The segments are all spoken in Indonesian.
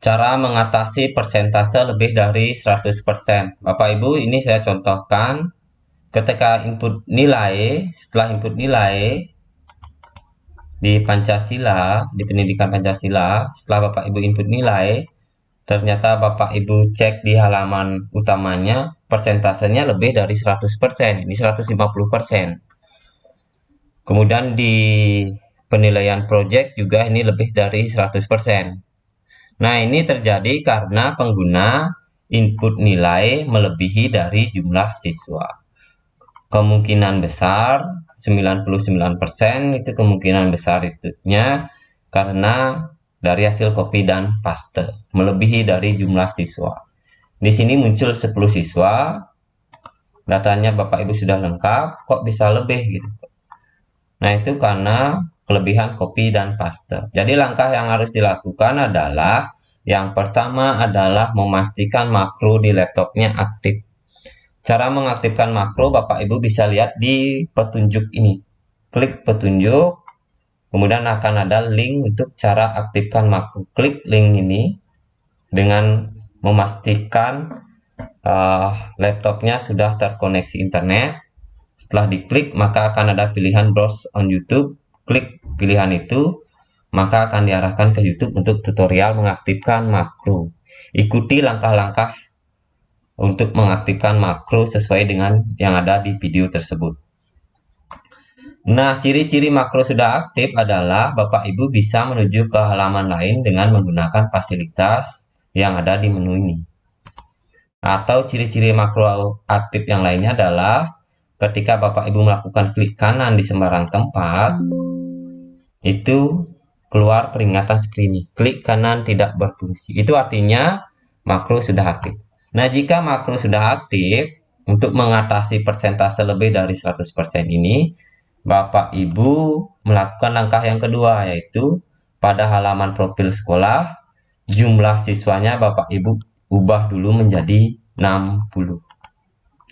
Cara mengatasi persentase lebih dari 100%. Bapak Ibu, ini saya contohkan ketika input nilai, setelah input nilai di Pancasila, di pendidikan Pancasila, setelah Bapak Ibu input nilai, ternyata Bapak Ibu cek di halaman utamanya, persentasenya lebih dari 100%, ini 150%. Kemudian di penilaian project juga ini lebih dari 100%. Nah, ini terjadi karena pengguna input nilai melebihi dari jumlah siswa. Kemungkinan besar 99% itu kemungkinan besar itunya karena dari hasil copy dan paste melebihi dari jumlah siswa. Di sini muncul 10 siswa, datanya Bapak Ibu sudah lengkap, kok bisa lebih gitu. Nah, itu karena kelebihan copy dan paste. Jadi langkah yang harus dilakukan adalah yang pertama adalah memastikan makro di laptopnya aktif. Cara mengaktifkan makro Bapak Ibu bisa lihat di petunjuk ini. Klik petunjuk, kemudian akan ada link untuk cara aktifkan makro. Klik link ini dengan memastikan laptopnya sudah terkoneksi internet. Setelah diklik, maka akan ada pilihan browse on YouTube. Klik pilihan itu, maka akan diarahkan ke YouTube untuk tutorial mengaktifkan makro. Ikuti langkah-langkah untuk mengaktifkan makro sesuai dengan yang ada di video tersebut. Nah, ciri-ciri makro sudah aktif adalah Bapak Ibu bisa menuju ke halaman lain dengan menggunakan fasilitas yang ada di menu ini. Atau ciri-ciri makro aktif yang lainnya adalah ketika Bapak Ibu melakukan klik kanan di sembarang tempat, itu keluar peringatan seperti ini, klik kanan tidak berfungsi. Itu artinya makro sudah aktif. Nah, jika makro sudah aktif, untuk mengatasi persentase lebih dari 100% ini, Bapak Ibu melakukan langkah yang kedua, yaitu pada halaman profil sekolah, jumlah siswanya Bapak Ibu ubah dulu menjadi 60.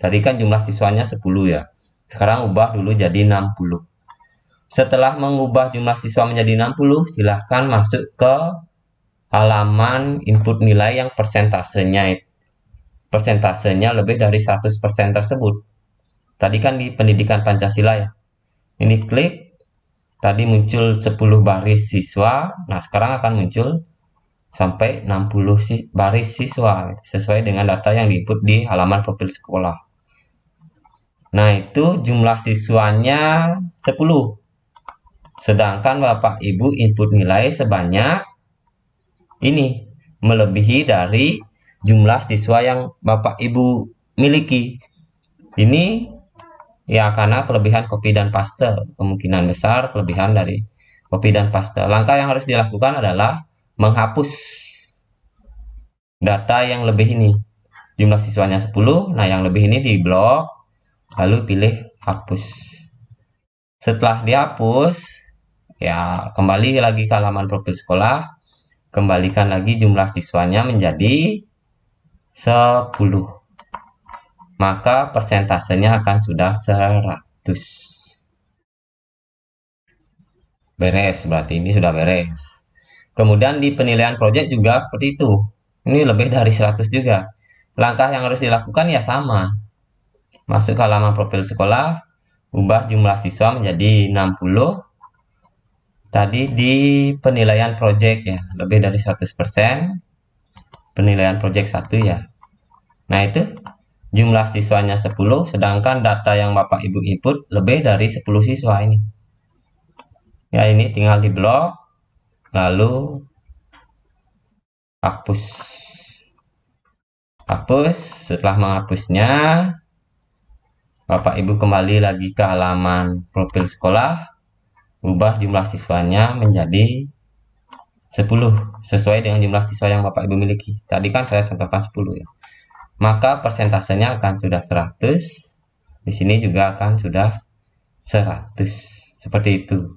Tadi kan jumlah siswanya 10 ya. Sekarang ubah dulu jadi 60. Setelah mengubah jumlah siswa menjadi 60, silahkan masuk ke halaman input nilai yang persentasenya lebih dari 100% tersebut. Tadi kan di pendidikan Pancasila ya. Ini klik, tadi muncul 10 baris siswa, nah sekarang akan muncul sampai 60 baris siswa sesuai dengan data yang diinput di halaman profil sekolah. Nah, itu jumlah siswanya 10. Sedangkan Bapak Ibu input nilai sebanyak ini, melebihi dari jumlah siswa yang Bapak Ibu miliki. Ini ya karena kelebihan copy dan paste. Kemungkinan besar kelebihan dari copy dan paste. Langkah yang harus dilakukan adalah menghapus data yang lebih ini. Jumlah siswanya 10, nah yang lebih ini di blok, lalu pilih hapus. Setelah dihapus, ya kembali lagi ke halaman profil sekolah, kembalikan lagi jumlah siswanya menjadi 10. Maka persentasenya akan sudah 100. Beres, berarti ini sudah beres. Kemudian di penilaian proyek juga seperti itu. Ini lebih dari 100 juga. Langkah yang harus dilakukan ya sama. Masuk ke halaman profil sekolah, ubah jumlah siswa menjadi 60. Tadi di penilaian proyek ya, lebih dari 100%. Penilaian proyek 1 ya. Nah, itu jumlah siswanya 10, sedangkan data yang Bapak Ibu input lebih dari 10 siswa ini. Ya, ini tinggal di blok, lalu hapus. Hapus, setelah menghapusnya, Bapak Ibu kembali lagi ke halaman profil sekolah, ubah jumlah siswanya menjadi 10, sesuai dengan jumlah siswa yang Bapak Ibu miliki. Tadi kan saya contohkan 10 ya. Maka persentasenya akan sudah 100, di sini juga akan sudah 100. Seperti itu.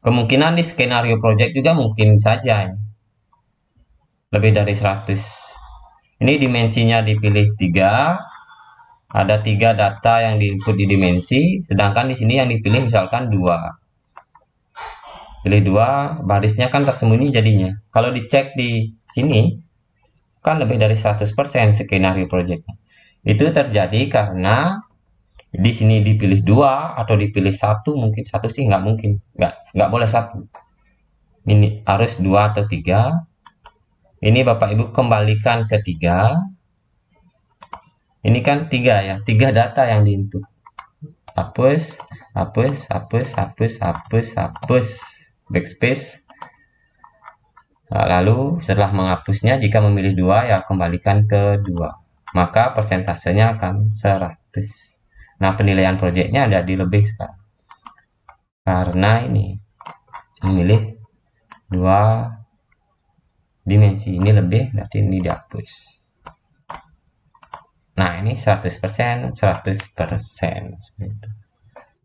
Kemungkinan di skenario project juga mungkin saja lebih dari 100. Ini dimensinya dipilih 3. Ada 3 data yang diinput di dimensi, sedangkan di sini yang dipilih misalkan 2. pilih 2, barisnya kan tersembunyi jadinya. Kalau dicek di sini, kan lebih dari 100% skenario projectnya. Itu terjadi karena di sini dipilih 2 atau dipilih 1, mungkin 1 sih nggak mungkin. Nggak boleh 1. Ini harus 2 atau 3. Ini Bapak Ibu kembalikan ke 3. Ini kan 3 ya, 3 data yang diinput. Hapus, hapus, hapus, hapus, hapus, hapus, backspace. Nah, lalu setelah menghapusnya, jika memilih 2 ya kembalikan ke 2. Maka persentasenya akan 100. Nah, penilaian proyeknya ada di lebih sekarang. Karena ini memilih 2 dimensi, ini lebih, berarti ini dihapus. Nah, ini 100%, 100%.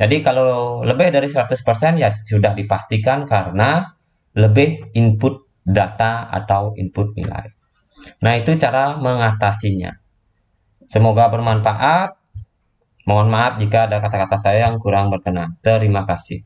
Jadi kalau lebih dari 100% ya sudah dipastikan karena lebih input data atau input nilai. Nah, itu cara mengatasinya. Semoga bermanfaat. Mohon maaf jika ada kata-kata saya yang kurang berkenan. Terima kasih.